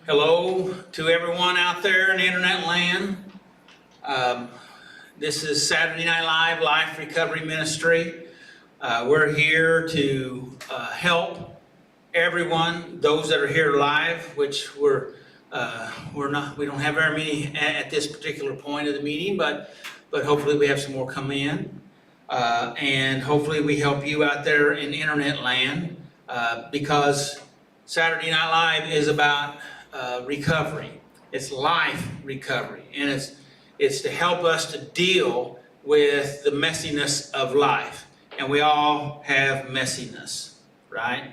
Hello to everyone out there in internet land. This is Saturday Night Live, Life Recovery Ministry. We're here to help everyone, those that are here live, which we don't have very many at this particular point of the meeting, but hopefully we have some more come in. And hopefully we help you out there in internet land, because Saturday Night Live is about recovery. It's life recovery, and it's to help us to deal with the messiness of life. And we all have messiness, right?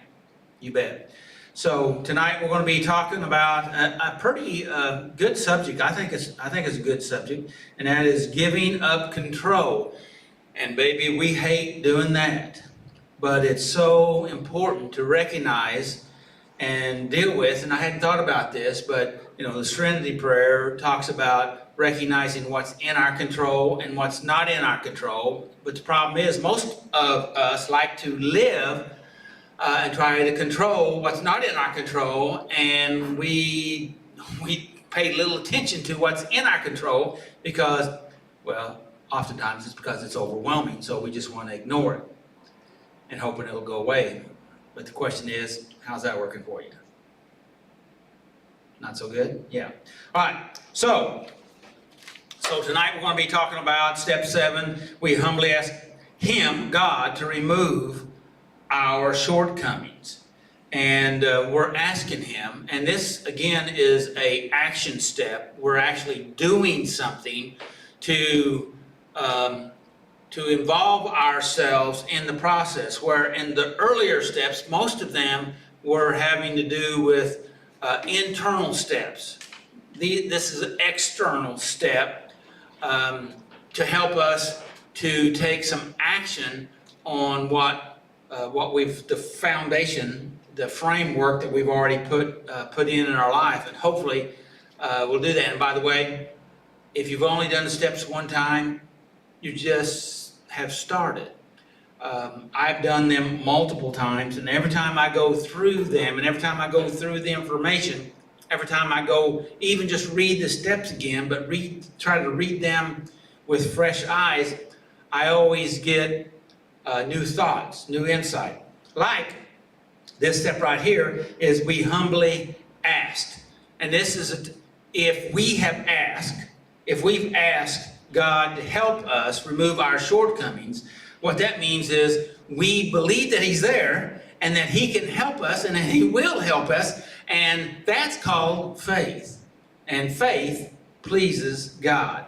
You bet. So tonight we're going to be talking about a pretty good subject. I think it's a good subject, and that is giving up control. And baby, we hate doing that, but it's so important to recognize and deal with. And I hadn't thought about this, but the Serenity Prayer talks about recognizing what's in our control and what's not in our control. But the problem is, most of us like to live and try to control what's not in our control, and we pay little attention to what's in our control because, well, oftentimes it's because it's overwhelming, so we just want to ignore it and hoping it'll go away. But the question is, how's that working for you? Not so good? Yeah. All right. So tonight we're going to be talking about step 7. We humbly ask Him, God, to remove our shortcomings. And we're asking Him, and this again is an action step. We're actually doing something to involve ourselves in the process, where in the earlier steps, most of them were having to do with internal steps. This is an external step to help us to take some action on what the foundation, the framework that we've already put in our life, and hopefully we'll do that. And by the way, if you've only done the steps one time, you just have started. I've done them multiple times, and every time I go through them, and every time I go through the information, every time I go even just read the steps again, but try to read them with fresh eyes, I always get new thoughts, new insight. Like this step right here is we humbly asked. And this is, if we've asked God to help us remove our shortcomings, what that means is we believe that He's there and that He can help us and that He will help us, and that's called faith. And faith pleases God.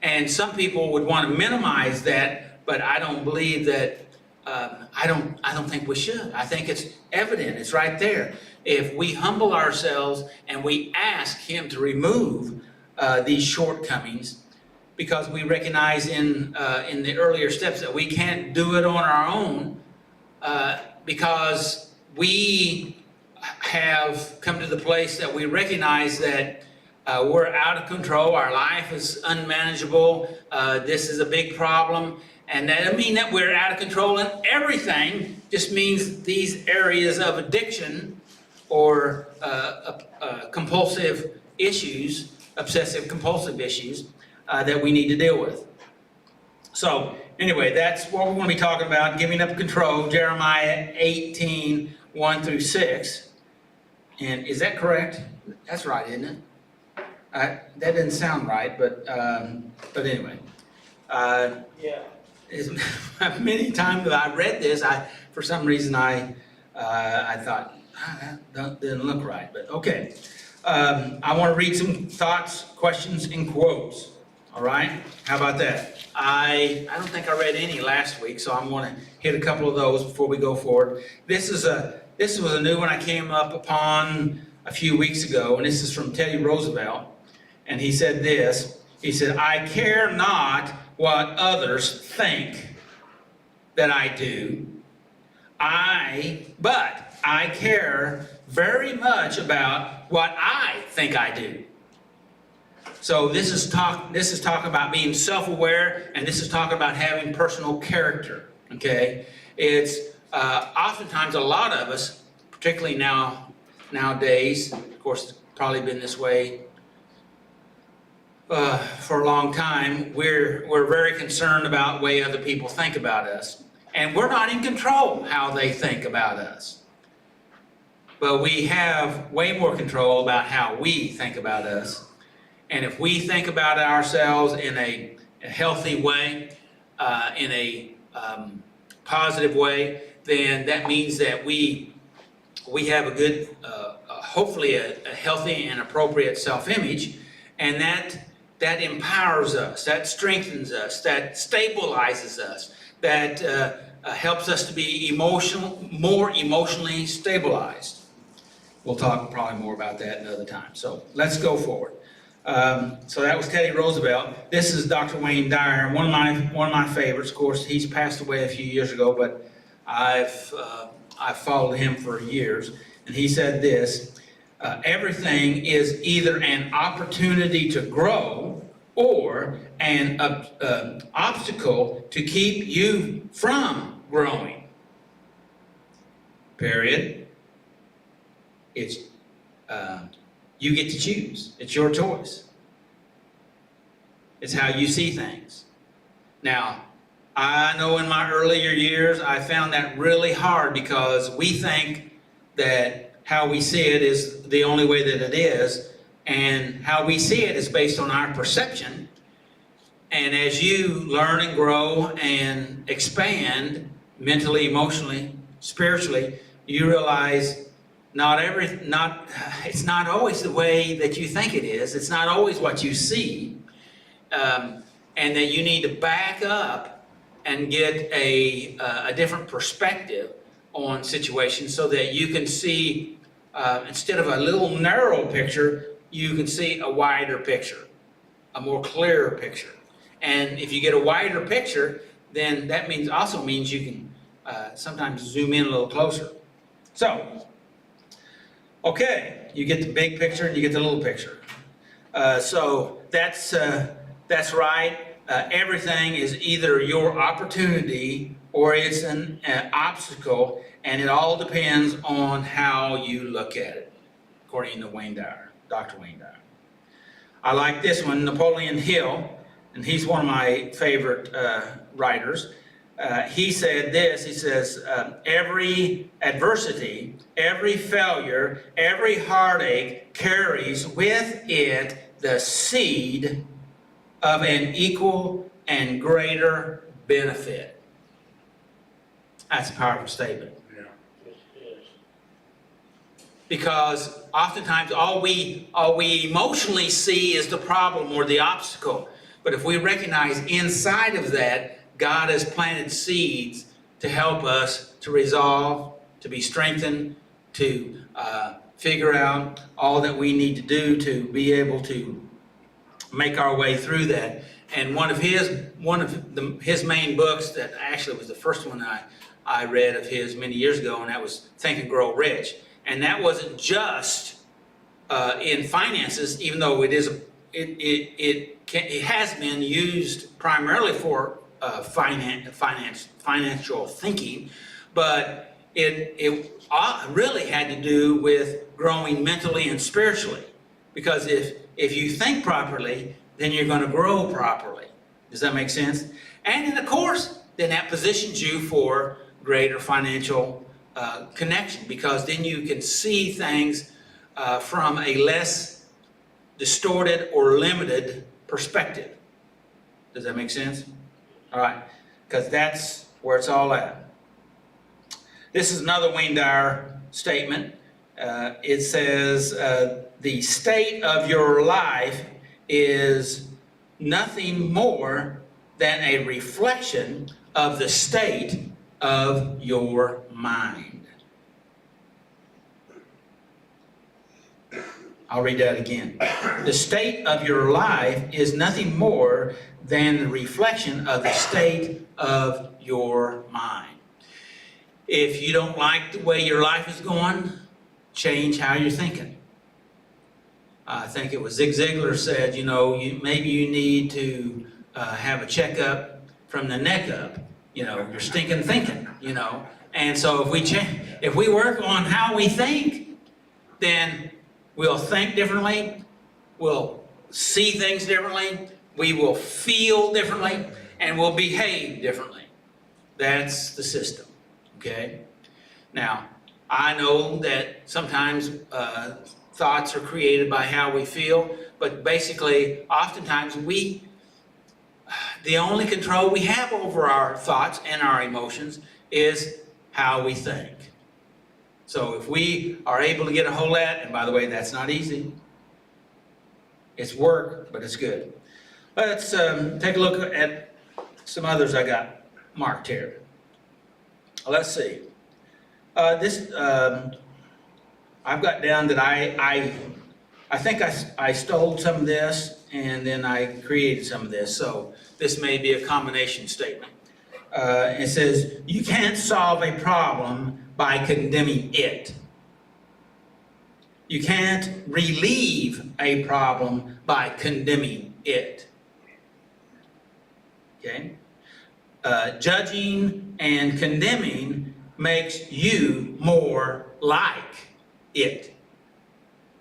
And some people would want to minimize that, but I don't believe that. I don't think we should. I think it's evident. It's right there. If we humble ourselves and we ask Him to remove these shortcomings, because we recognize in the earlier steps that we can't do it on our own, because we have come to the place that we recognize that we're out of control, our life is unmanageable, this is a big problem, and that doesn't mean that we're out of control in everything, just means these areas of addiction or compulsive issues, obsessive compulsive issues, that we need to deal with. So anyway, that's what we're going to be talking about, giving up control, Jeremiah 18, 1 through 6. And is that correct? That's right, isn't it? That didn't sound right, but anyway. Yeah. Many times that I read this, for some reason I thought, that didn't look right, but okay. I want to read some thoughts, questions, and quotes. All right, how about that? I don't think I read any last week, so I'm going to hit a couple of those before we go forward. This was a new one I came up upon a few weeks ago, and this is from Teddy Roosevelt, and he said this. He said, "I care not what others think that I do, but I care very much about what I think I do." So this is talk about being self-aware, and this is talk about having personal character. Okay, it's oftentimes a lot of us, particularly nowadays, of course, probably been this way for a long time. We're very concerned about the way other people think about us. And we're not in control how they think about us. But we have way more control about how we think about us. And if we think about ourselves in a healthy way, in a positive way, then that means that we have a good, hopefully a healthy and appropriate self-image, and that empowers us, that strengthens us, that stabilizes us, that helps us to be more emotionally stabilized. We'll talk probably more about that another time. So let's go forward. So that was Teddy Roosevelt. This is Dr. Wayne Dyer, one of my favorites. Of course, he's passed away a few years ago, but I've followed him for years. And he said this: everything is either an opportunity to grow or an obstacle to keep you from growing. Period. It's you get to choose. It's your choice. It's how you see things. Now, I know in my earlier years, I found that really hard because we think that how we see it is the only way that it is, and how we see it is based on our perception. And as you learn and grow and expand mentally, emotionally, spiritually, you realize it's not always the way that you think it is. It's not always what you see. And that you need to back up and get a different perspective on situations so that you can see, instead of a little narrow picture, you can see a wider picture, a more clearer picture. And if you get a wider picture, then that also means you can sometimes zoom in a little closer. So, okay, you get the big picture and you get the little picture. So that's right. Everything is either your opportunity or it's an obstacle, and it all depends on how you look at it, according to Wayne Dyer, Dr. Wayne Dyer. I like this one, Napoleon Hill, and he's one of my favorite writers. He said this, he says, every adversity, every failure, every heartache carries with it the seed of an equal and greater benefit. That's a powerful statement. Yeah, it is. Because oftentimes all we emotionally see is the problem or the obstacle. But if we recognize inside of that, God has planted seeds to help us to resolve, to be strengthened, to figure out all that we need to do to be able to make our way through that. And one of his main books, that actually was the first one I read of his many years ago, and that was Think and Grow Rich. And that wasn't just in finances, even though it has been used primarily for financial thinking, but it really had to do with growing mentally and spiritually. Because if you think properly, then you're going to grow properly. Does that make sense? And then, of course, then that positions you for greater financial connection, because then you can see things from a less distorted or limited perspective. Does that make sense? All right, because that's where it's all at. This is another Wayne Dyer statement. It says, the state of your life is nothing more than a reflection of the state of your mind. I'll read that again. The state of your life is nothing more than the reflection of the state of your mind. If you don't like the way your life is going, change how you're thinking. I think it was Zig Ziglar said, maybe you need to have a checkup from the neck up. You're stinking thinking, And so if we work on how we think, then We'll think differently. We'll see things differently. We will feel differently, and we'll behave differently. That's the system, okay? Now, I know that sometimes thoughts are created by how we feel, but basically, oftentimes the only control we have over our thoughts and our emotions is how we think. So if we are able to get a hold of that, and by the way, that's not easy. It's work, but it's good. Let's take a look at some others I got marked here. Let's see. I've got down that I think I stole some of this and then I created some of this. So this may be a combination statement. It says, you can't solve a problem by condemning it. You can't relieve a problem by condemning it. Okay? Judging and condemning makes you more like it.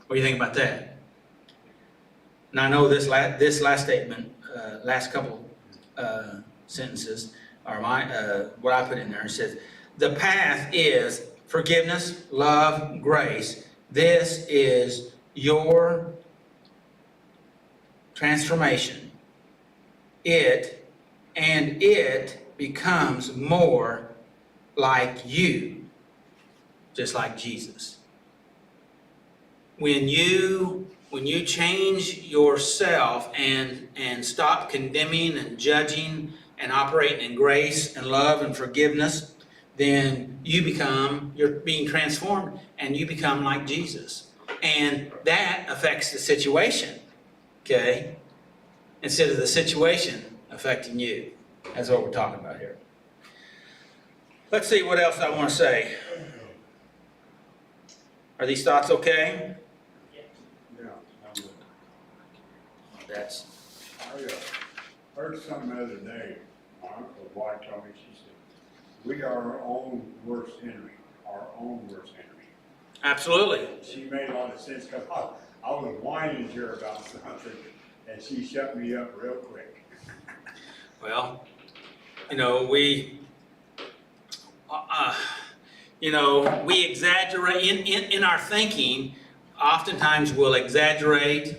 What do you think about that? And I know this last statement, last couple sentences, are what I put in there. It says, the path is forgiveness, love, grace. This is your transformation. It becomes more like you, just like Jesus. When you change yourself and stop condemning and judging and operating in grace and love and forgiveness, then you're being transformed and you become like Jesus. And that affects the situation, okay? Instead of the situation affecting you. That's what we're talking about here. Let's see what else I want to say. Are these thoughts okay? Yeah, I'm good. That's I heard something the other day, my uncle's wife told me, she said, we are our own worst enemy, our own worst enemy. absolutely. She made a lot of sense, because I was whining to her about something, and she shut me up real quick. Well, we exaggerate in our thinking. Oftentimes we'll exaggerate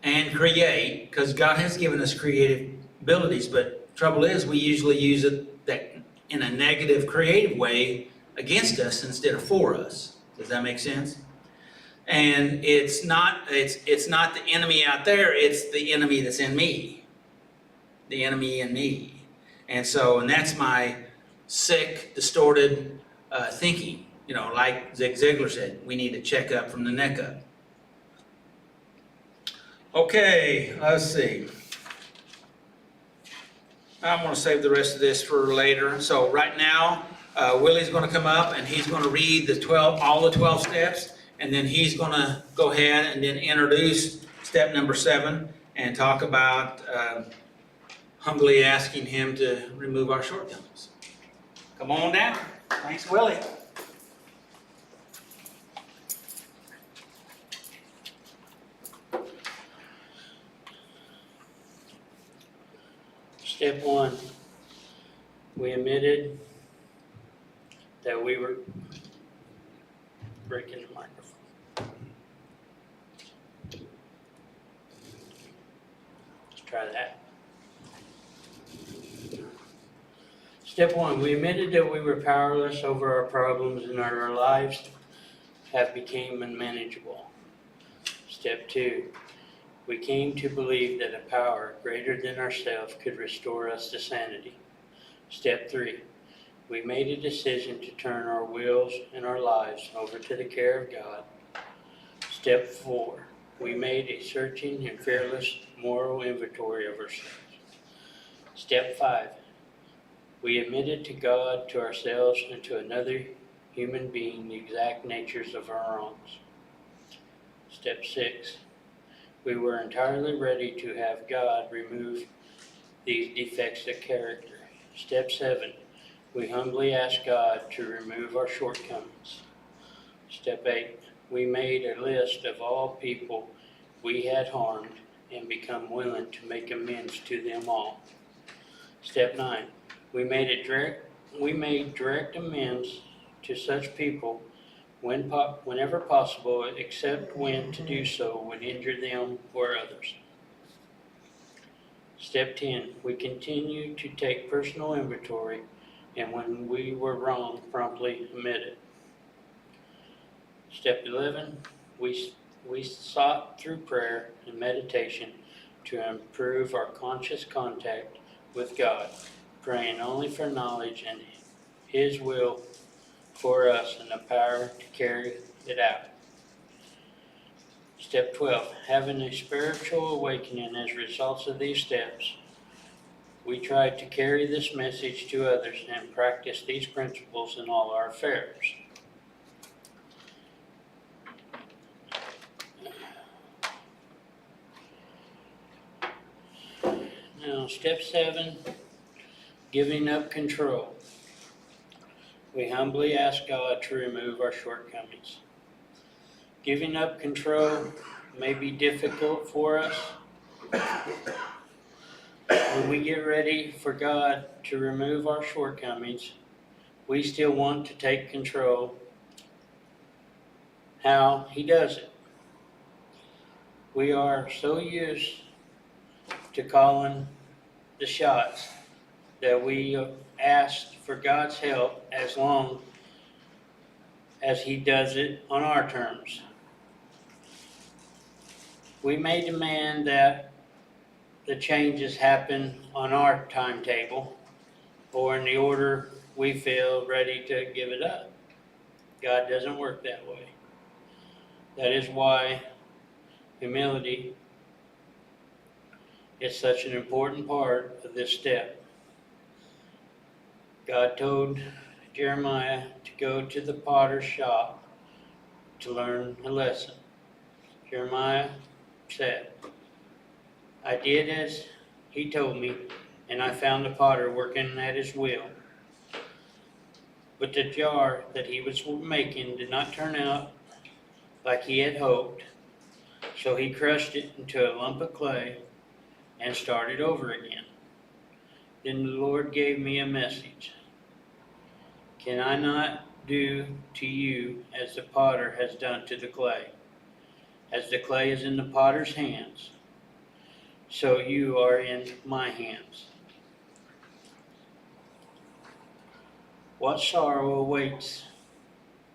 and create, because God has given us creative abilities, but trouble is we usually use it in a negative, creative way against us instead of for us. Does that make sense? And it's not the enemy out there, it's the enemy that's in me. The enemy in me. And that's my sick, distorted thinking. Like Zig Ziglar said, we need to check up from the neck up. Okay, let's see. I'm going to save the rest of this for later. So right now, Willie's going to come up and he's going to read all the 12 steps, and then he's going to go ahead and then introduce step number 7 and talk about humbly asking him to remove our shortcomings. Come on down. Thanks, Willie. Step 1, we admitted that we were breaking the microphone. Let's try that. Step 1, we admitted that we were powerless over our problems and our lives have become unmanageable. Step 2, we came to believe that a power greater than ourselves could restore us to sanity. Step 3, we made a decision to turn our wills and our lives over to the care of God. Step 4, we made a searching and fearless moral inventory of ourselves. Step 5, we admitted to God, to ourselves, and to another human being the exact natures of our wrongs. Step 6, we were entirely ready to have God remove these defects of character. Step 7, we humbly asked God to remove our shortcomings. Step 8, we made a list of all people we had harmed and become willing to make amends to them all. Step 9, we made direct amends to such people whenever possible, except when to do so would injure them or others. Step 10, we continue to take personal inventory, and when we were wrong, promptly admit it. Step 11, we sought through prayer and meditation to improve our conscious contact with God, praying only for knowledge and His will for us and the power to carry it out. Step 12, having a spiritual awakening as results of these steps, we try to carry this message to others and practice these principles in all our affairs. Now, step 7, giving up control. We humbly ask God to remove our shortcomings. Giving up control may be difficult for us. When we get ready for God to remove our shortcomings, we still want to take control. How He does it. We are so used to calling the shots that we ask for God's help as long as He does it on our terms. We may demand that the changes happen on our timetable or in the order we feel ready to give it up. God doesn't work that way. That is why humility is such an important part of this step. God told Jeremiah to go to the potter's shop to learn a lesson. Jeremiah said, I did as he told me, and I found the potter working at his wheel. But the jar that he was making did not turn out like he had hoped, so he crushed it into a lump of clay and started over again. Then the Lord gave me a message. Can I not do to you as the potter has done to the clay? As the clay is in the potter's hands, so you are in my hands. What sorrow awaits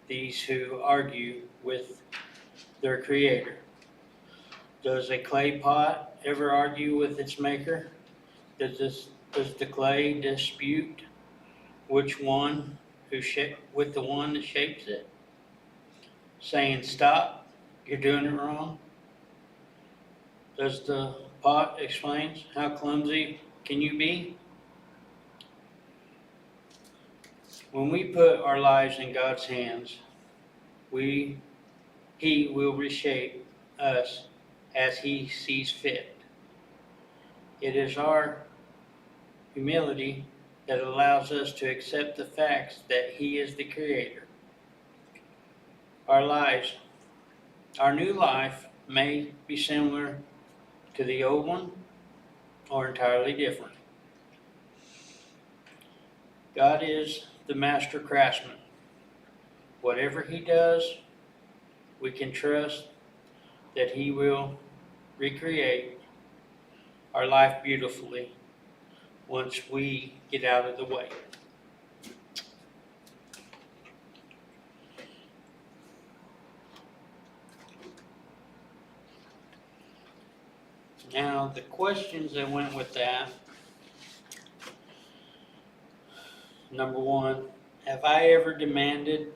these who argue with their Creator? Does a clay pot ever argue with its maker? Does the clay dispute with the one that shapes it, saying, "Stop, you're doing it wrong"? Does the pot explain, "How clumsy can you be"? When we put our lives in God's hands, He will reshape us as He sees fit. It is our humility that allows us to accept the facts that He is the Creator. Our new life may be similar to the old one or entirely different. God is the master craftsman. Whatever He does, we can trust that He will recreate our life beautifully once we get out of the way. Now, the questions that went with that. Number 1, have I ever demanded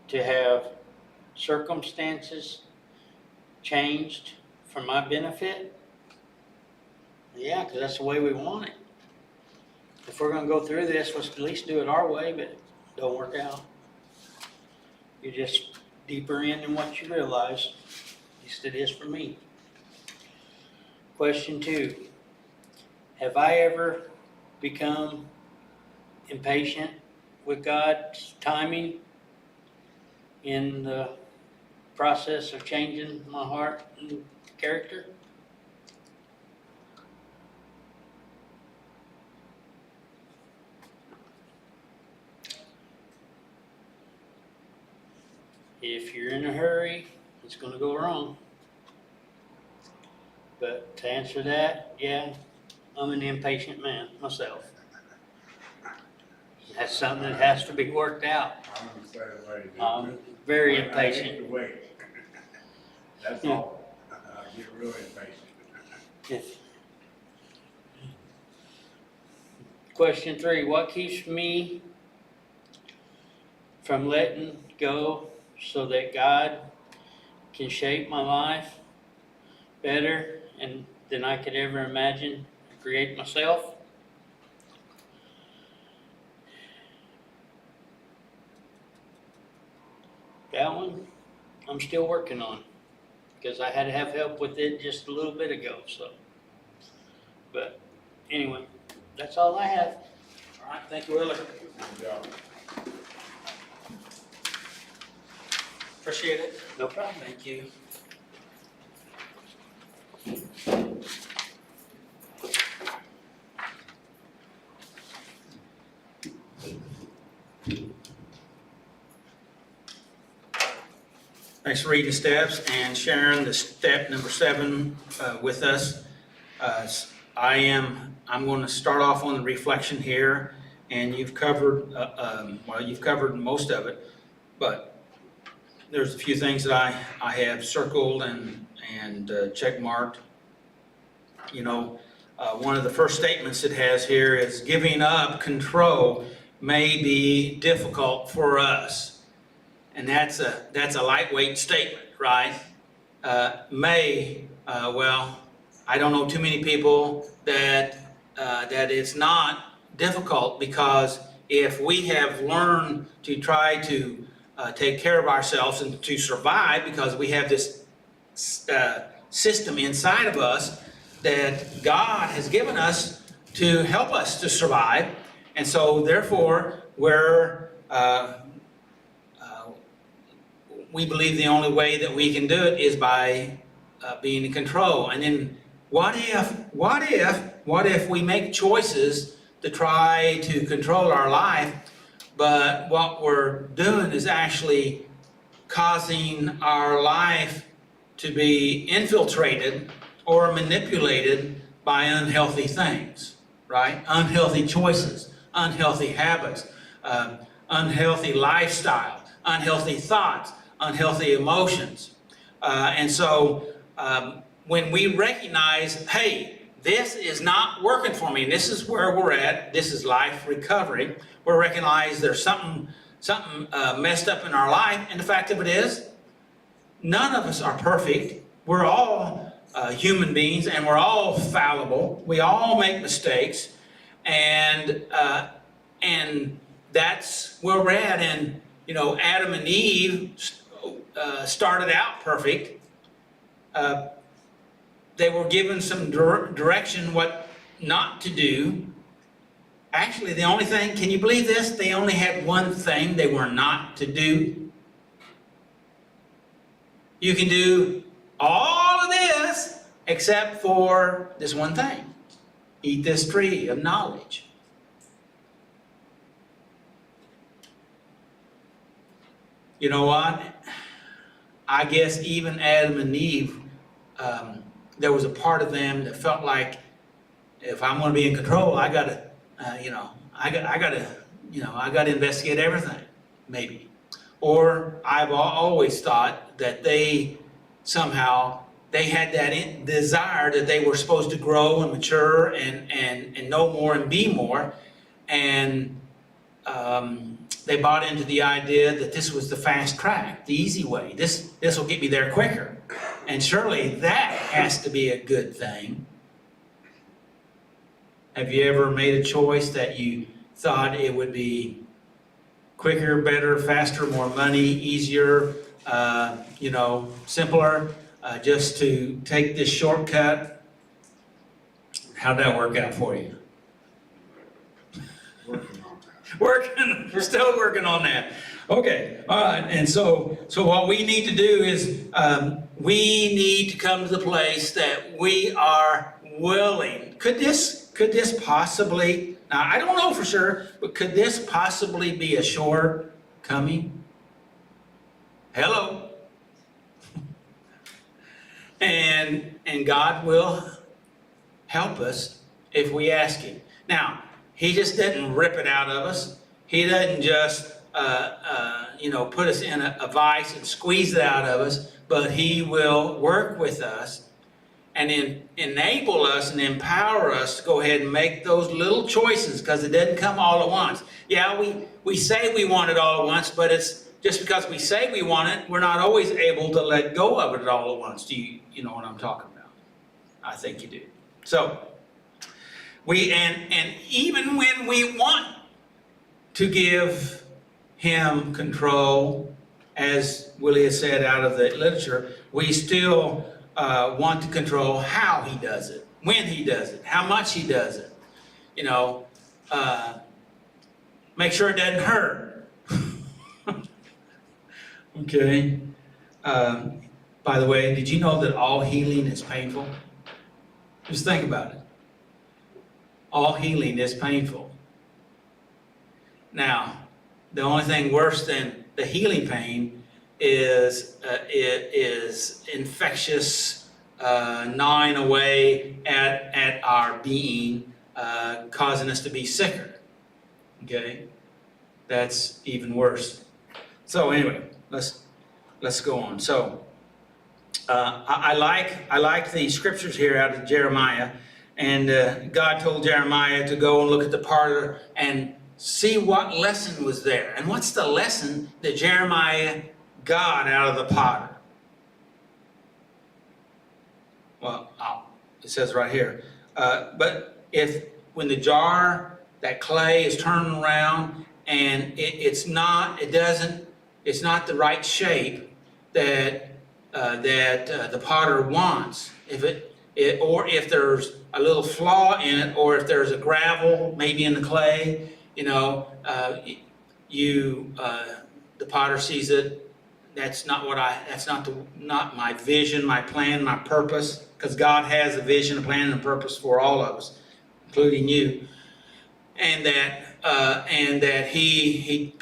to have circumstances changed for my benefit? Yeah, because that's the way we want it. If we're going to go through this, let's at least do it our way, but it don't work out. You're just deeper in than what you realize. At least it is for me. Question 2, have I ever become impatient with God's timing in the process of changing my heart and character. If you're in a hurry, it's gonna go wrong. But to answer that, yeah, I'm an impatient man myself. That's something that has to be worked out. I'm gonna say the way. I'm very I hate impatient. to wait. That's Yeah. all. I get really impatient. If- Question 3, what keeps me from letting go so that God can shape my life better and than I could ever imagine and create myself? That one, I'm still working on, because I had to have help with it just a little bit ago, so. But anyway, that's all I have. All right, thank you, Willie. Good job. Appreciate it. No problem. Thank you. Thanks for reading the steps and sharing the step number 7 with us. I'm going to start off on the reflection here, and you've covered, you've covered most of it, but there's a few things that I have circled and check marked. You know, one of the first statements it has here is giving up control may be difficult for us. And that's a lightweight statement, right? Well, I don't know too many people that it's not difficult, because if we have learned to try to take care of ourselves and to survive, because we have this system inside of us that God has given us to help us to survive, and so therefore we believe the only way that we can do it is by being in control. And then what if we make choices to try to control our life, but what we're doing is actually causing our life to be infiltrated or manipulated by unhealthy things, right? Unhealthy choices, unhealthy habits, unhealthy lifestyle, unhealthy thoughts, unhealthy emotions. And so when we recognize, hey, this is not working for me, and this is where we're at, this is life recovery, we recognize there's something messed up in our life, and the fact of it is, none of us are perfect. We're all human beings, and we're all fallible. We all make mistakes, and that's where we're at. And you know, Adam and Eve started out perfect. They were given some direction what not to do. Actually, the only thing, can you believe this? They only had one thing they were not to do. You can do all of this except for this one thing. Eat this tree of knowledge. You know what? I guess even Adam and Eve, there was a part of them that felt like, if I'm going to be in control, I gotta investigate everything, maybe. Or I've always thought that they had that desire that they were supposed to grow and mature and know more and be more, and they bought into the idea that this was the fast track, the easy way. This will get me there quicker, and surely that has to be a good thing. Have you ever made a choice that you thought it would be quicker, better, faster, more money, easier, simpler, just to take this shortcut? How'd that work out for you? Working on that. We're still working on that. Okay, all right, and so what we need to do is, we need to come to the place that we are willing. Could this possibly, now, I don't know for sure, but could this possibly be a shortcoming? Hello? And God will help us if we ask Him. Now, He just didn't rip it out of us. He doesn't just, put us in a vice and squeeze it out of us, but He will work with us and enable us and empower us to go ahead and make those little choices, because it doesn't come all at once. Yeah, we say we want it all at once, but it's just because we say we want it, we're not always able to let go of it all at once. Do you know what I'm talking about? I think you do. So, and even when we want to give Him control, as Willie has said out of the literature, we still want to control how He does it, when He does it, how much He does it. Make sure it doesn't hurt. Okay. By the way, did you know that all healing is painful? Just think about it. All healing is painful. Now, the only thing worse than the healing pain is infectious gnawing away at our being, causing us to be sicker. Okay, that's even worse. So anyway, let's go on. So I like the scriptures here out of Jeremiah, and God told Jeremiah to go and look at the potter and see what lesson was there. And what's the lesson that Jeremiah got out of the potter? Well, it says right here. But when the jar, that clay is turning around and it's not the right shape that the potter wants. Or if there's a little flaw in it, or if there's a gravel maybe in the clay, the potter sees it. That's not not my vision, my plan, my purpose, because God has a vision, a plan, and a purpose for all of us, including you. And that he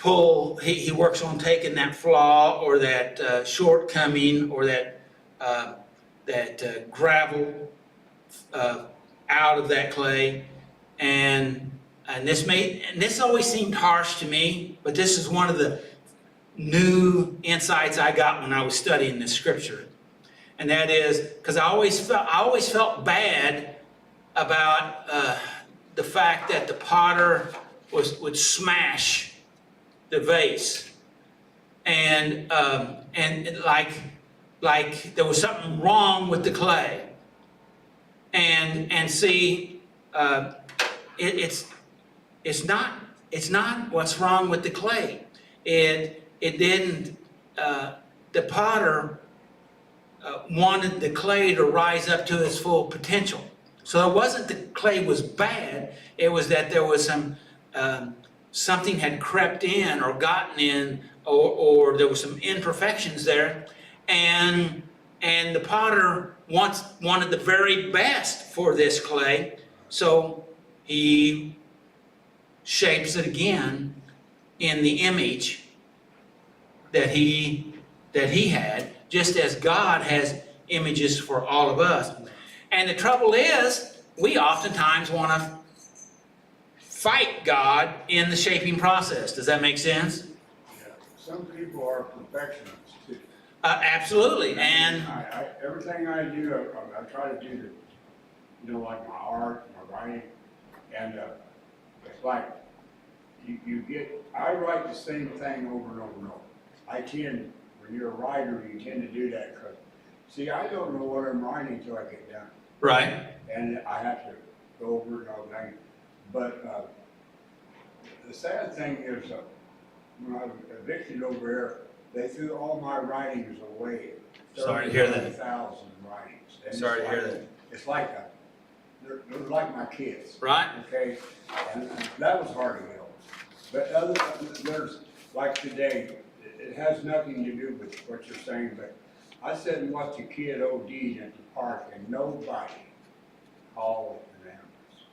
works on taking that flaw or that shortcoming or that gravel out of that clay, and this always seemed harsh to me, but this is one of the new insights I got when I was studying this scripture, and that is because I always felt bad about the fact that the potter would smash the vase, and like there was something wrong with the clay, and see, it's not what's wrong with the clay. It didn't. The potter wanted the clay to rise up to its full potential. So it wasn't the clay was bad. It was that there was something had crept in or gotten in, or there was some imperfections there, and the potter wanted the very best for this clay, so he shapes it again in the image that he had, just as God has images for all of us. And the trouble is, we oftentimes want to fight God in the shaping process. Does that make sense? Yeah. Some people are perfectionists too. Absolutely. And everything I do, I try to do like my art, my writing, and it's like I write the same thing over and over and over. When you're a writer, you tend to do that because, see, I don't know what I'm writing until I get done. right. And I have to go over it all day. But the sad thing is, when I was evicted over here, they threw all my writings away. Sorry to hear that. 30,000 writings. And Sorry to hear that. It's like they're like my kids. Right. Okay, and that was hard to get over. But like today, it has nothing to do with what you're saying, but I sat and watched a kid OD at the park and nobody called an ambulance.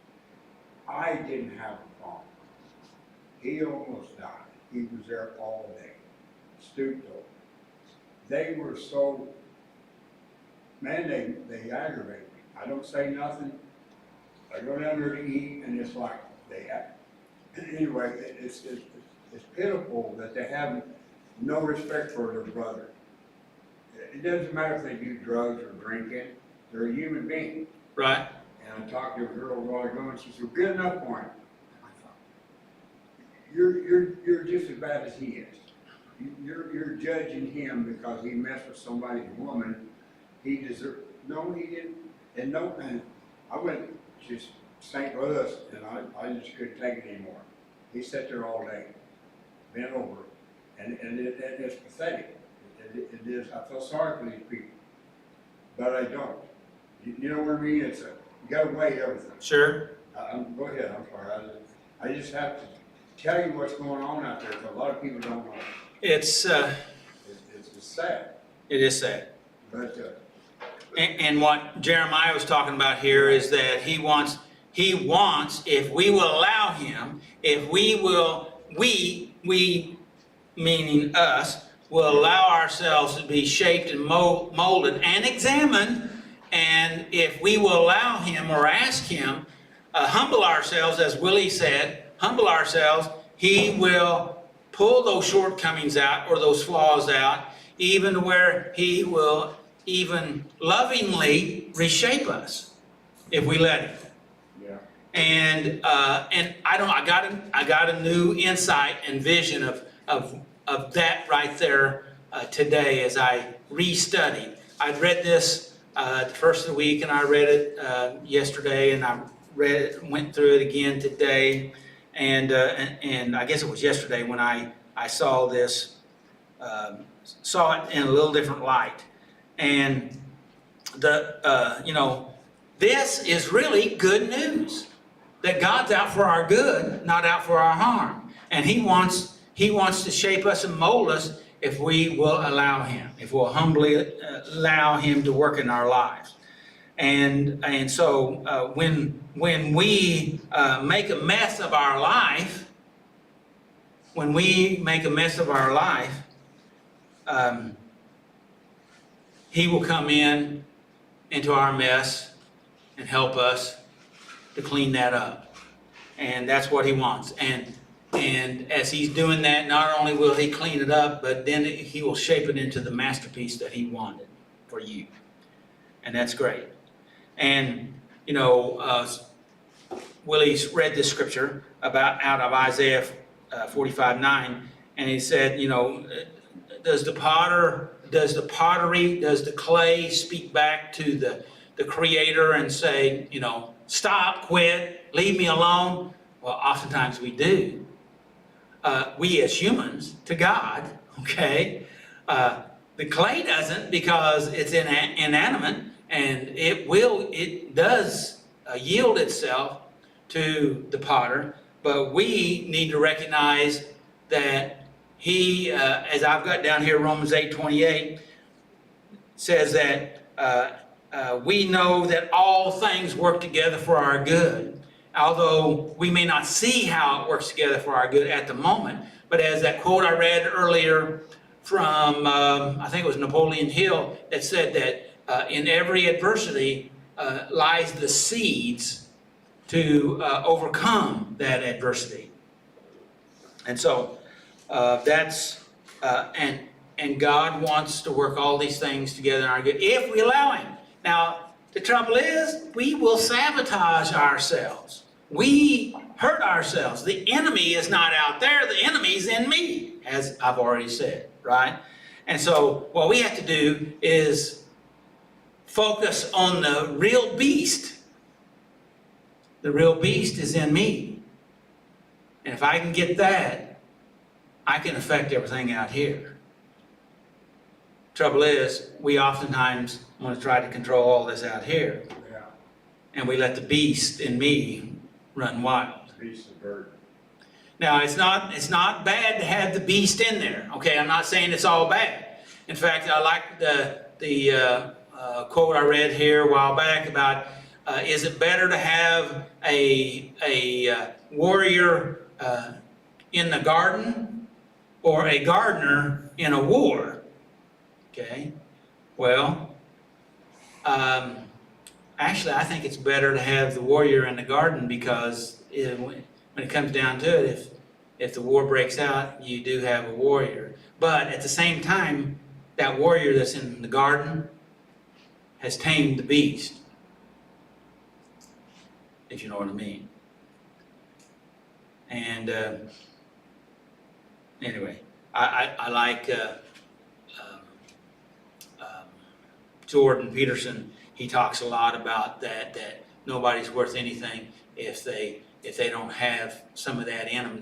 I didn't have a phone. He almost died. He was there all day, stooped over. They were so, man, they aggravate me. I don't say nothing. I go down there to eat and it's like, they act. Anyway, it's pitiful that they have no respect for their brother. It doesn't matter if they do drugs or drinking, they're a human being. Right. And I talked to a girl a while ago and she said, good enough for him. I thought, you're just as bad as he is. You're judging him because he messed with somebody's woman. He deserved, no, he didn't. And I went to St. Louis and I just couldn't take it anymore. He sat there all day, bent over, and it's pathetic. It is, I feel sorry for these people, but I don't. You know what I mean? You gotta weigh everything. Sure. Go ahead, I'm sorry. I just have to tell you what's going on out there, because a lot of people don't know. It's It's sad, it is sad. but, And what Jeremiah was talking about here is that he wants, if we will allow him, if we meaning us, will allow ourselves to be shaped and molded and examined, and if we will allow him or ask him, humble ourselves, as Willie said, humble ourselves, he will pull those shortcomings out or those flaws out, even where he will even lovingly reshape us if we let him. yeah. And I got a new insight and vision of that right there today as I restudied. I'd read this the first of the week and I read it yesterday, and I read it, went through it again today, and I guess it was yesterday when I saw this, saw it in a little different light. And this is really good news, that God's out for our good, not out for our harm. And He wants to shape us and mold us if we will allow Him, if we'll humbly allow Him to work in our lives. And so when we make a mess of our life, He will come into our mess and help us to clean that up. And that's what He wants. And as He's doing that, not only will He clean it up, but then He will shape it into the masterpiece that He wanted for you. And that's great. And, Willie's read this scripture out of Isaiah 45:9, and he said, does the clay speak back to the Creator and say, stop, quit, leave me alone? Well, oftentimes we do. We as humans to God, okay? The clay doesn't, because it's inanimate, and it does yield itself to the potter, but we need to recognize that He, as I've got down here, Romans 8:28, says that we know that all things work together for our good, although we may not see how it works together for our good at the moment. But as that quote I read earlier from, I think it was Napoleon Hill, that said that in every adversity lies the seeds to overcome that adversity. And so that's, and God wants to work all these things together in our good, if we allow Him. Now, the trouble is, we will sabotage ourselves. We hurt ourselves. The enemy is not out there. The enemy's in me, as I've already said, right? And so what we have to do is focus on the real beast. The real beast is in me. And if I can get that, I can affect everything out here. Trouble is, we oftentimes want to try to control all this out here. Yeah, And we let the beast in me run wild. beast of burden. Now, it's not bad to have the beast in there, okay? I'm not saying it's all bad. In fact, I like the quote I read here a while back about, is it better to have a warrior in the garden or a gardener in a war? Okay, well, actually, I think it's better to have the warrior in the garden because when it comes down to it, if the war breaks out, you do have a warrior. But at the same time, that warrior that's in the garden has tamed the beast, if you know what I mean. And anyway, I like Jordan Peterson. He talks a lot about that nobody's worth anything if they don't have some of that in them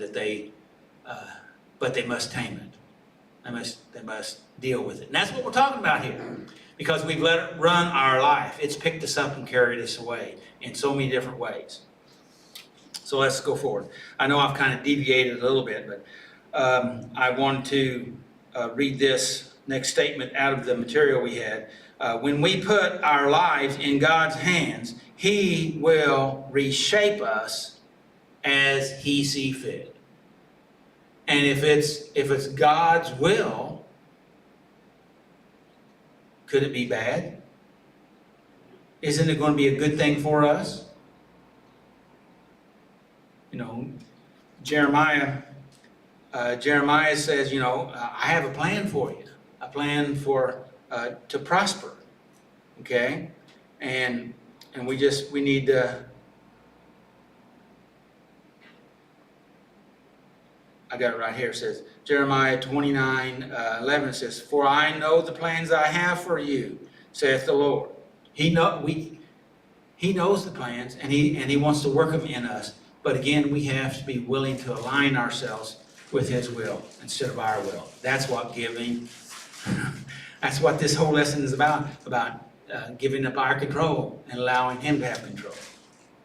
but they must tame it. They must deal with it. And that's what we're talking about here. Because we've let it run our life. It's picked us up and carried us away in so many different ways. So let's go forward. I know I've kind of deviated a little bit, but I wanted to read this next statement out of the material we had. When we put our lives in God's hands, He will reshape us as He sees fit. And if it's God's will, could it be bad? Isn't it going to be a good thing for us? You know, Jeremiah says, I have a plan for you, a plan to prosper. Okay, and we need to. I got it right here. It says, Jeremiah 29:11 says, "For I know the plans I have for you, saith the Lord." He knows the plans, and he wants to work them in us. But again, we have to be willing to align ourselves with His will instead of our will. That's what giving. That's what this whole lesson is about giving up our control and allowing Him to have control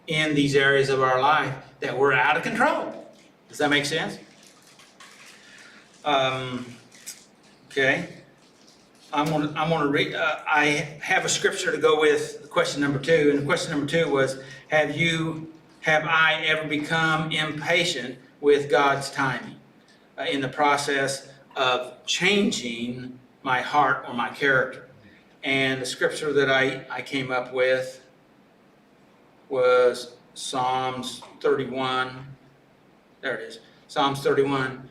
in these areas of our life that we're out of control. Does that make sense? Okay. I'm gonna read. I have a scripture to go with question number 2, and question number 2 was, Have I ever become impatient with God's timing in the process of changing my heart or my character? And the scripture that I came up with was Psalms 31. There it is. Psalms 31.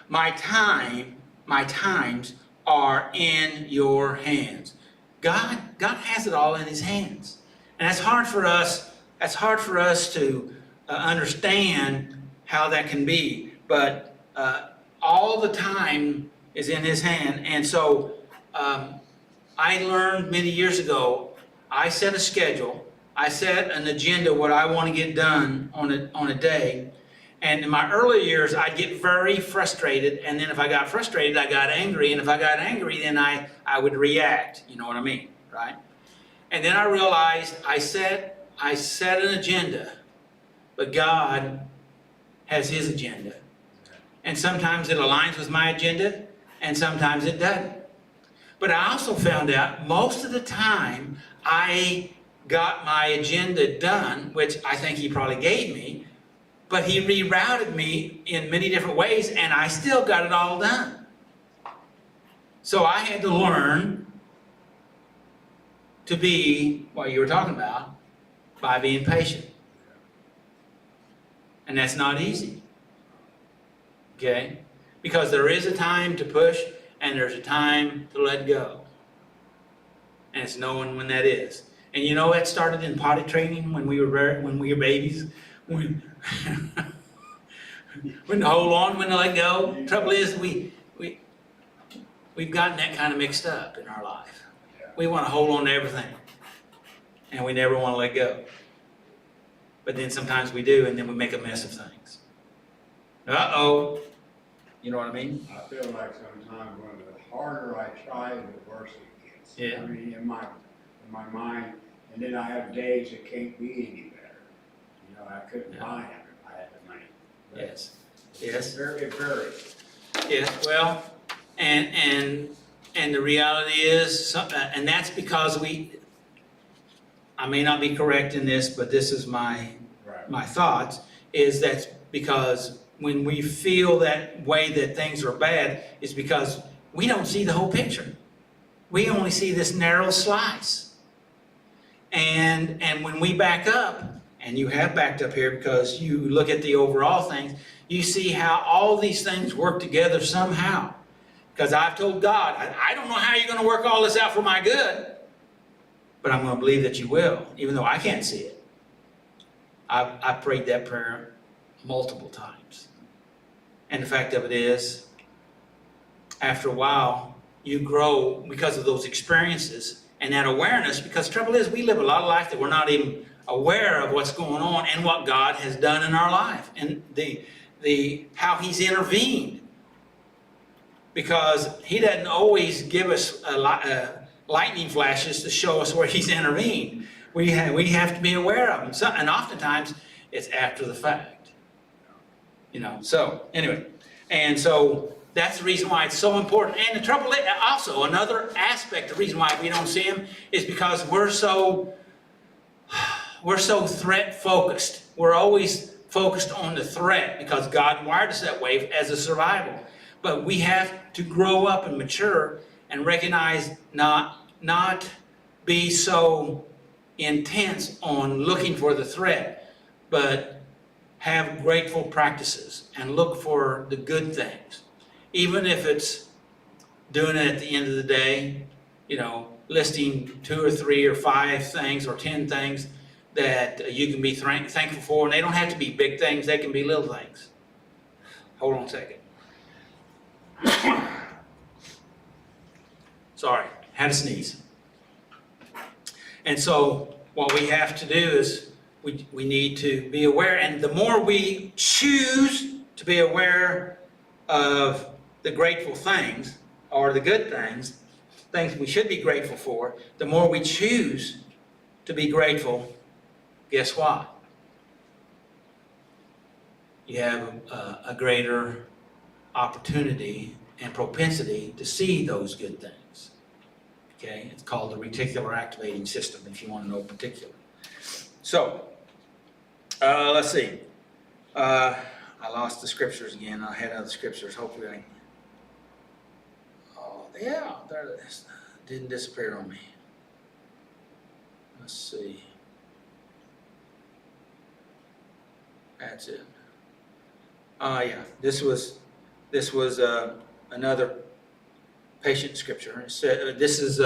My times are in your hands. God has it all in His hands. And that's hard for us to understand how that can be. But all the time is in His hand. And so I learned many years ago, I set a schedule. I set an agenda, what I want to get done on a day. And in my early years, I'd get very frustrated. And then if I got frustrated, I got angry. And if I got angry, then I would react. You know what I mean, right? And then I realized I set an agenda, but God has His agenda. And sometimes it aligns with my agenda, and sometimes it doesn't. But I also found out most of the time I got my agenda done, which I think He probably gave me, but He rerouted me in many different ways, and I still got it all done. So I had to learn to be what you were talking about by being patient. And that's not easy. Okay? Because there is a time to push and there's a time to let go. And it's knowing when that is. And you know, that started in potty training when we were babies. When to hold on, when to let go. Trouble is, we've gotten that kind of mixed up in our life. We want to hold on to everything, and we never want to let go. But then sometimes we do, and then we make a mess of things. Uh-oh. You know what I mean? I feel like sometimes when the harder I try, the worse it gets. Yeah. I mean, in my mind, and then I have days that can't be any better. I couldn't buy them if I had the money. Yes, yes. Very, very. Yes, well, and the reality is, and that's because I may not be correct in this, but this is my Right. thoughts, is that's because when we feel that way that things are bad, is because we don't see the whole picture. We only see this narrow slice. And when we back up, and you have backed up here because you look at the overall things, you see how all these things work together somehow. Because I've told God, I don't know how you're going to work all this out for my good, but I'm going to believe that you will, even though I can't see it. I've prayed that prayer multiple times. And the fact of it is, after a while, you grow because of those experiences and that awareness, because the trouble is we live a lot of life that we're not even aware of what's going on and what God has done in our life and how He's intervened. Because He doesn't always give us lightning flashes to show us where He's intervened. We have to be aware of them. And oftentimes it's after the fact. So anyway, and so that's the reason why it's so important. And the trouble is, also another aspect, the reason why we don't see Him is because we're so threat focused. We're always focused on the threat because God wired us that way as a survival. But we have to grow up and mature and recognize not be so intense on looking for the threat, but have grateful practices and look for the good things. Even if it's doing it at the end of the day, listing 2 or 3 or 5 things or 10 things that you can be thankful for. And they don't have to be big things, they can be little things. Hold on a second. Sorry, had to sneeze. And so what we have to do is we need to be aware, and the more we choose to be aware of the grateful things or the good things we should be grateful for, the more we choose to be grateful, guess what? You have a greater opportunity and propensity to see those good things. Okay, it's called the reticular activating system, if you want to know particular. So, let's see. I lost the scriptures again. I had other scriptures. Hopefully yeah, there it is. Didn't disappear on me. Let's see. That's it. Yeah, this was another patient scripture. It said, this is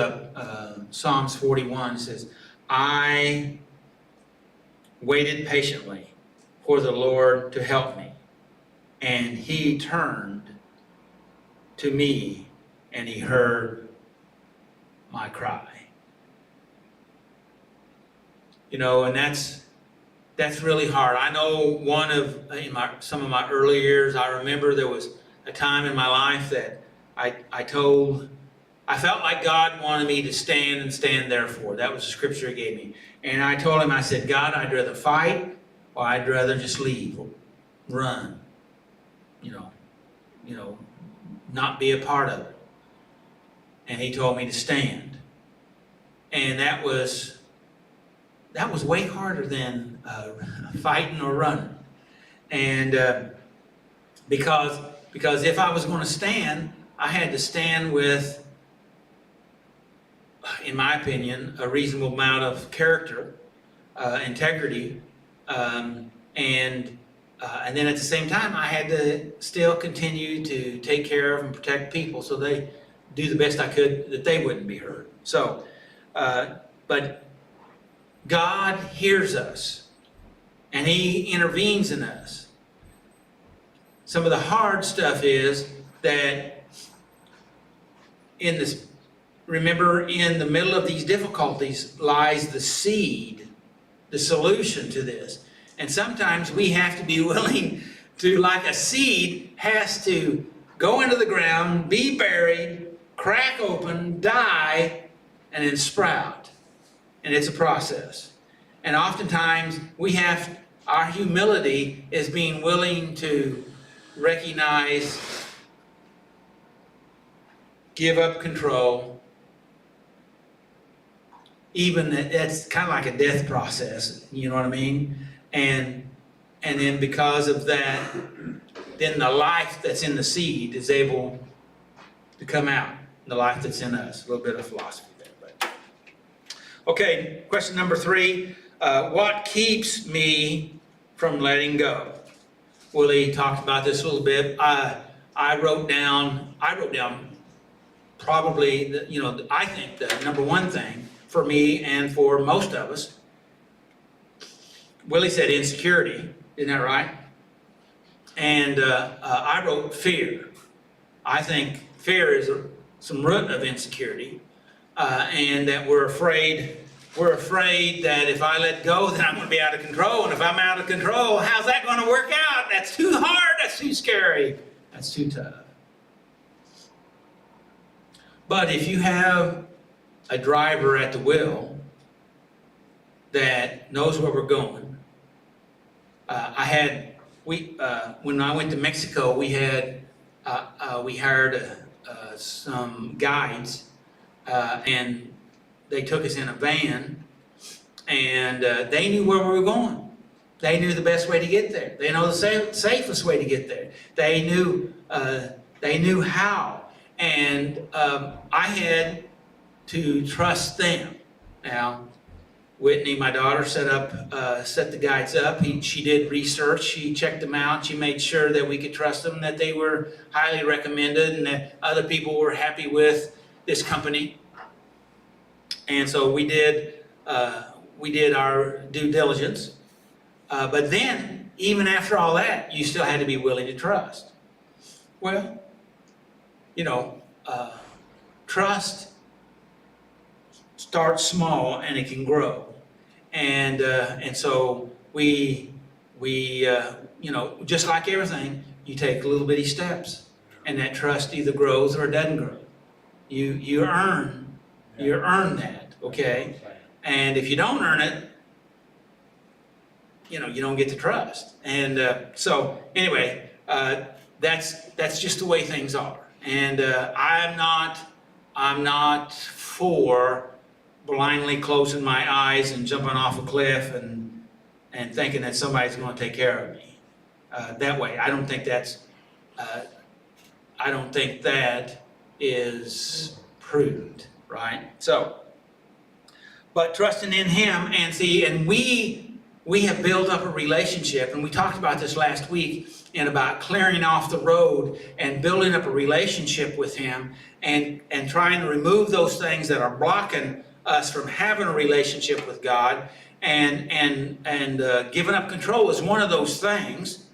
Psalms 41. It says, I waited patiently for the Lord to help me, and He turned to me and He heard my cry. And that's really hard. I know in some of my early years, I remember there was a time in my life that I felt like God wanted me to stand and stand therefore. That was the scripture He gave me. And I told Him, I said, God, I'd rather fight or I'd rather just leave, run, not be a part of it. And He told me to stand. And that was way harder than fighting or running. And because if I was going to stand, I had to stand with, in my opinion, a reasonable amount of character, integrity, and then at the same time, I had to still continue to take care of and protect people, so they do the best I could that they wouldn't be hurt. So, but God hears us, and He intervenes in us. Some of the hard stuff is that remember, in the middle of these difficulties lies the seed, the solution to this. And sometimes we have to be willing to, like a seed, has to go into the ground, be buried, crack open, die, and then sprout. And it's a process. And oftentimes we have Our humility is being willing to recognize, give up control, even that's kind of like a death process, you know what I mean? And then because of that, then the life that's in the seed is able to come out, the life that's in us. A little bit of philosophy there, but. Okay, question number 3. What keeps me from letting go? Willie talked about this a little bit. I wrote down probably, I think the number one thing for me and for most of us, Willie said insecurity, isn't that right? And I wrote fear. I think fear is some root of insecurity, and that we're afraid that if I let go, then I'm going to be out of control. And if I'm out of control, how's that going to work out? That's too hard. That's too scary. That's too tough. But if you have a driver at the wheel that knows where we're going, when I went to Mexico, we hired some guides, and they took us in a van, and they knew where we were going. They knew the best way to get there. They know the safest way to get there. They knew how, and I had to trust them. Now, Whitney, my daughter, set the guides up. She did research. She checked them out. She made sure that we could trust them, that they were highly recommended, and that other people were happy with this company. And so we did our due diligence. But then, even after all that, you still had to be willing to trust. Well, trust starts small and it can grow. And so we just like everything, you take little bitty steps, and that trust either grows or it doesn't grow. You earn that, okay? And if you don't earn it, you don't get the trust. And so anyway, that's just the way things are. And I'm not for blindly closing my eyes and jumping off a cliff and thinking that somebody's going to take care of me that way. I don't think that is prudent, right? So, but trusting in Him, and we have built up a relationship, and we talked about this last week, and about clearing off the road and building up a relationship with Him, and trying to remove those things that are blocking us from having a relationship with God, and giving up control is one of those things.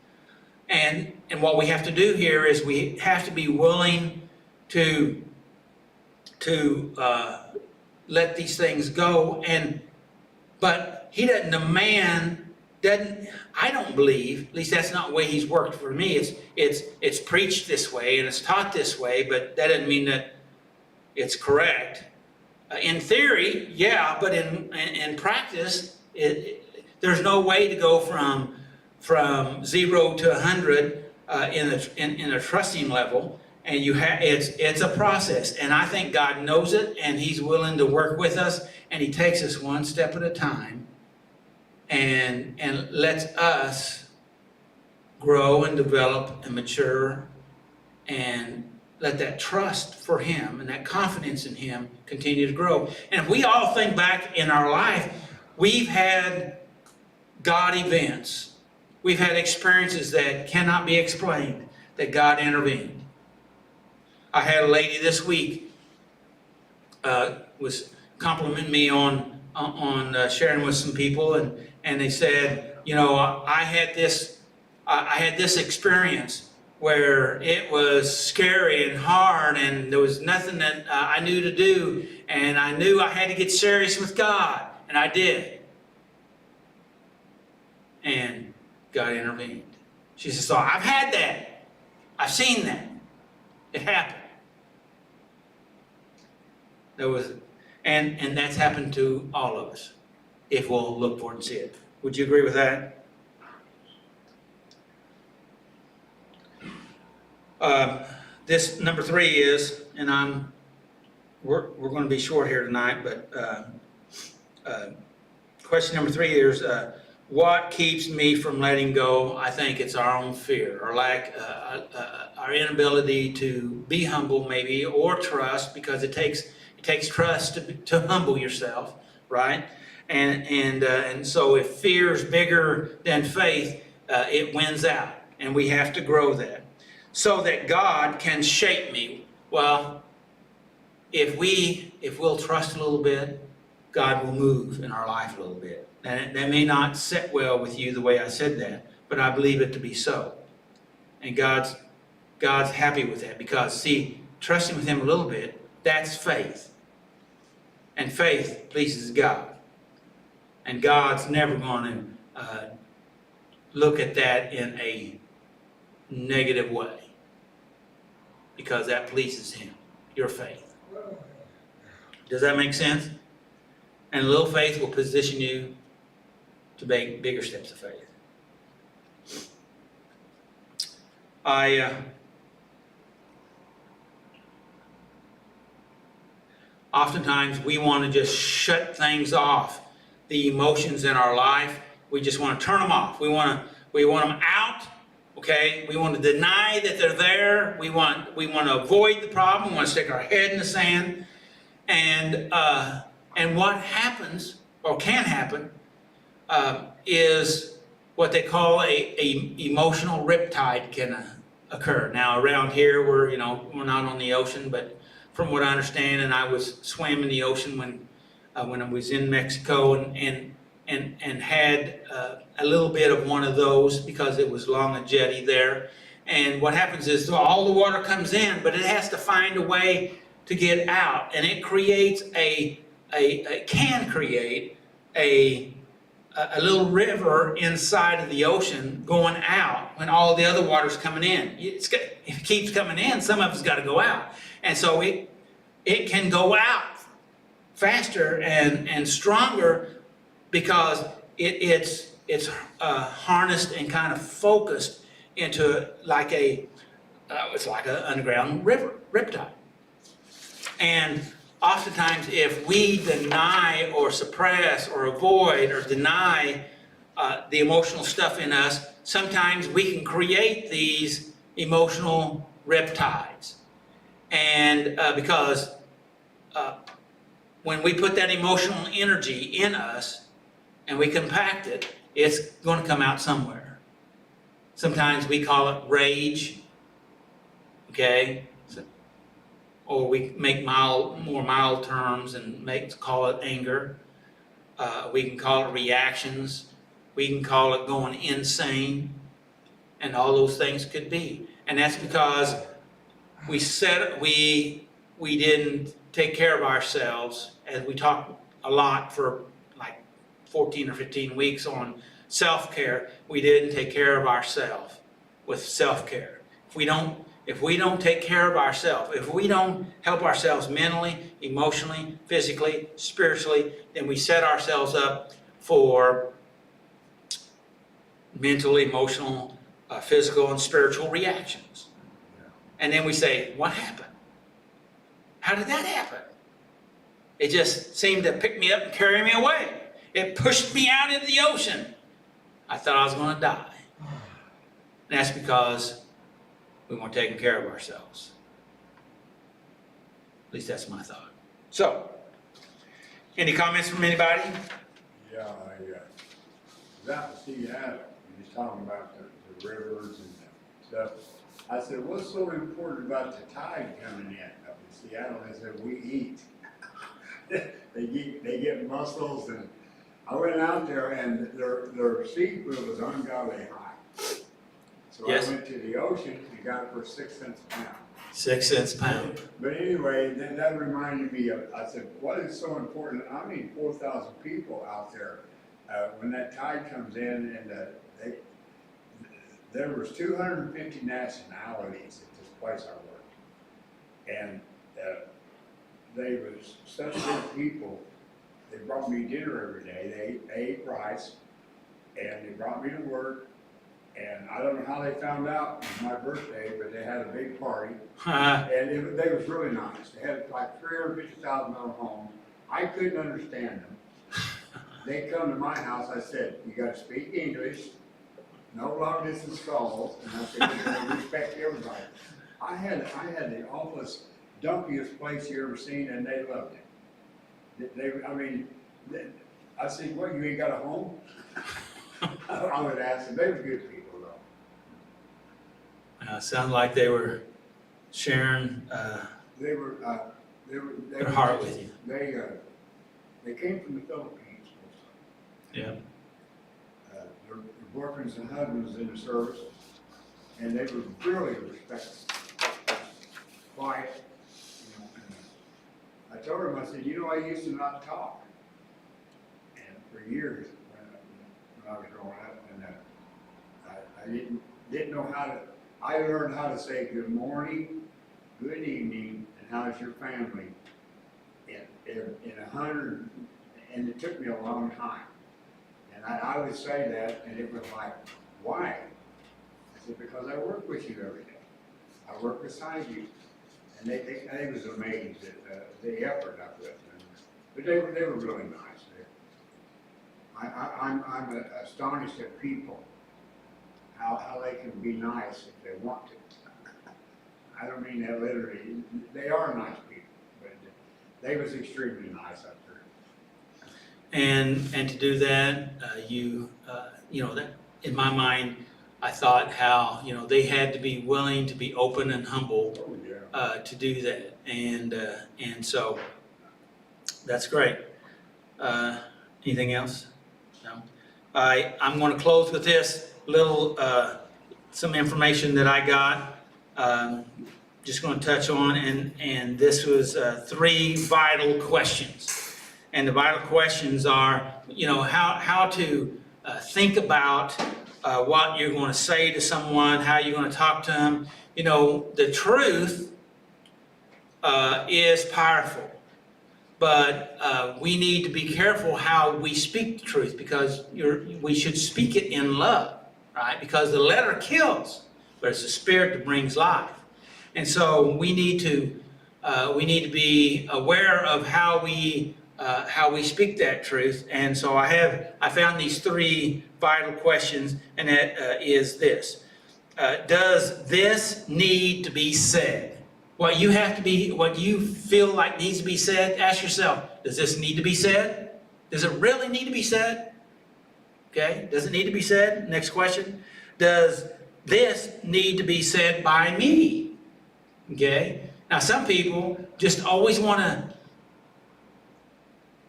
And what we have to do here is we have to be willing to let these things go. But He doesn't demand. I don't believe, at least that's not the way He's worked for me. It's preached this way and it's taught this way, but that doesn't mean that it's correct. In theory, yeah, but in practice, there's no way to go from 0 to 100 in a trusting level, and it's a process. And I think God knows it, and He's willing to work with us, and He takes us one step at a time, and lets us grow and develop and mature, and let that trust for Him and that confidence in Him continue to grow. And if we all think back in our life, we've had God events. We've had experiences that cannot be explained, that God intervened. I had a lady this week was complimenting me on sharing with some people, and they said, I had this experience where it was scary and hard, and there was nothing that I knew to do, and I knew I had to get serious with God, and I did. And God intervened. She said, so I've had that. I've seen that. It happened. And that's happened to all of us, if we'll look for it and see it. Would you agree with that? This number 3 is, and we're going to be short here tonight, but question number 3 is, what keeps me from letting go? I think it's our own fear, or lack, our inability to be humble, maybe, or trust, because it takes trust to humble yourself, right? And so if fear is bigger than faith, it wins out, and we have to grow that, so that God can shape me. Well, if we'll trust a little bit, God will move in our life a little bit. And that may not sit well with you the way I said that, but I believe it to be so. And God's happy with that, because see, trusting with Him a little bit, that's faith. And faith pleases God. And God's never going to look at that in a negative way, because that pleases Him, your faith. Does that make sense? And a little faith will position you to make bigger steps of faith. Oftentimes we want to just shut things off. The emotions in our life, we just want to turn them off. We want them out. Okay, we want to deny that they're there. We want to avoid the problem. We want to stick our head in the sand. And what happens, or can happen, is what they call a emotional riptide can occur. Now around here, we're not on the ocean, but from what I understand, and I was swam in the ocean when I was in Mexico, and had a little bit of one of those, because it was along a jetty there. And what happens is all the water comes in, but it has to find a way to get out, and it creates can create a little river inside of the ocean going out when all the other water's coming in. If it keeps coming in, some of it's got to go out, and so it can go out faster and stronger, because it's harnessed and kind of focused into like it's like an underground river, riptide. And oftentimes, if we deny or suppress or avoid or deny the emotional stuff in us, sometimes we can create these emotional riptides. And because when we put that emotional energy in us and we compact it, it's going to come out somewhere. Sometimes we call it rage, okay? Or we make more mild terms and call it anger. We can call it reactions. We can call it going insane. And all those things could be. And that's because we didn't take care of ourselves, as we talked a lot for like 14 or 15 weeks on self-care. We didn't take care of ourselves with self-care. If we don't take care of ourselves, if we don't help ourselves mentally, emotionally, physically, spiritually, then we set ourselves up for mental, emotional, physical, and spiritual reactions. And then we say, what happened? How did that happen? It just seemed to pick me up and carry me away. It pushed me out into the ocean. I thought I was going to die. And that's because we weren't taking care of ourselves. At least that's my thought. So, any comments from anybody? Yeah, I was out in Seattle, he was talking about the rivers and stuff. I said, what's so important about the tide coming in up in Seattle? They said, we eat. they get mussels, and I went out there, and their seafood was ungodly high. So Yes. I went to the ocean and got it for 6 cents a pound. 6 cents a pound. But anyway, then that reminded me of, I said, what is so important? I mean, 4,000 people out there, when that tide comes in, and there was 250 nationalities at this place I worked. And they was such good people. They brought me dinner every day. They ate rice, and they brought me to work, And I don't know how they found out it was my birthday, but they had a big party. Uh, And they was really nice. They had like $350,000 home. I couldn't understand them. They come to my house, I said, you gotta speak English, no long distance calls, and I said, you gotta respect everybody. I had the awfulest, dumpiest place you ever seen, and they loved it. I said, what, you ain't got a home? I would ask them, they were good people though. sounded like they were sharing They were their heart with you. They came from the Philippines. Yeah. Their boyfriends and husbands in the service, and they were really respectful, quiet. You know, and I told them, I said, you know, I used to not talk, and for years when I was growing up, and I didn't know how to. I learned how to say good morning, good evening, and how's your family in 100, and it took me a long time. And I would say that, and it was like, why? I said, because I work with you every day. I work beside you. And they was amazed at the effort I put in. But they were really nice. I'm astonished at people, how they can be nice if they want to. I don't mean that literally. They are nice people, but they was extremely nice up there. And to do that, you know, that in my mind, I thought how, you know, they had to be willing to be open and humble Oh, yeah. to do that, and so that's great. Anything else? No. I'm going to close with this little some information that I got. Just going to touch on, and this was 3 vital questions. And the vital questions are, you know, how to think about what you're going to say to someone, how you're going to talk to them. You know, the truth is powerful, but we need to be careful how we speak the truth, because we should speak it in love, right? Because the letter kills, but it's the spirit that brings life. And so we need to be aware of how we speak that truth. And so I found these 3 vital questions, and that is this: does this need to be said? What you feel like needs to be said, ask yourself, does this need to be said? Does it really need to be said? Okay, does it need to be said? Next question: does this need to be said by me? Okay, now some people just always want to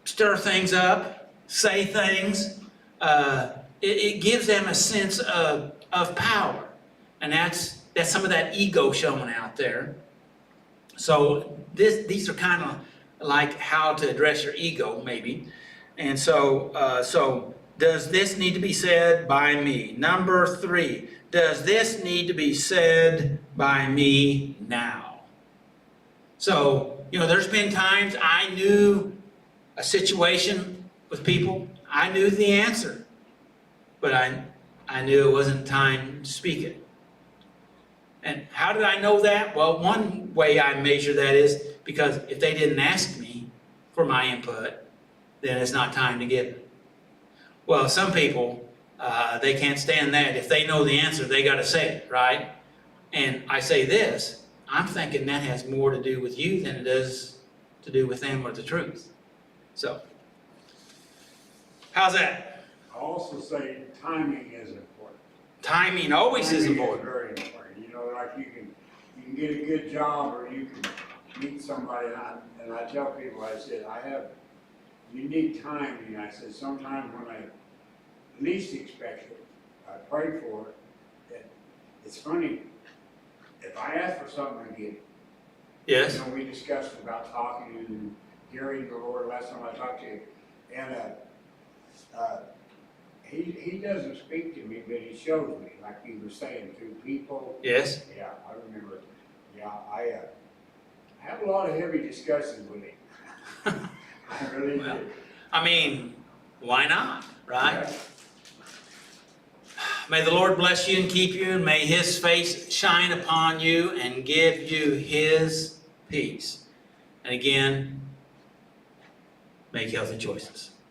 stir things up, say things. It gives them a sense of power, and that's some of that ego showing out there. So these are kind of like how to address your ego, maybe. And so does this need to be said by me? Number 3, does this need to be said by me now? So, you know, there's been times I knew a situation with people, I knew the answer, but I knew it wasn't time to speak it. And how did I know that? Well, one way I measure that is because if they didn't ask me for my input, then it's not time to give it. Well, some people, they can't stand that. If they know the answer, they got to say it, right? And I say this, I'm thinking that has more to do with you than it does to do with them or the truth. So, how's that? I also say timing is important. Timing always is important. Very important. You know, like you can get a good job, or you can meet somebody, and I tell people, I said, I have unique timing. I said, sometimes when I least expect it, I pray for it. It's funny, if I ask for something, I get it. Yes. You know, we discussed about talking and hearing the Lord last time I talked to you, and he doesn't speak to me, but he shows me, like you were saying, through people. Yes. Yeah, I remember. Yeah, I have a lot of heavy discussions with him. I really Well, do. I mean, why not, right? Yeah. May the Lord bless you and keep you, and may His face shine upon you and give you His peace. And again, make healthy choices.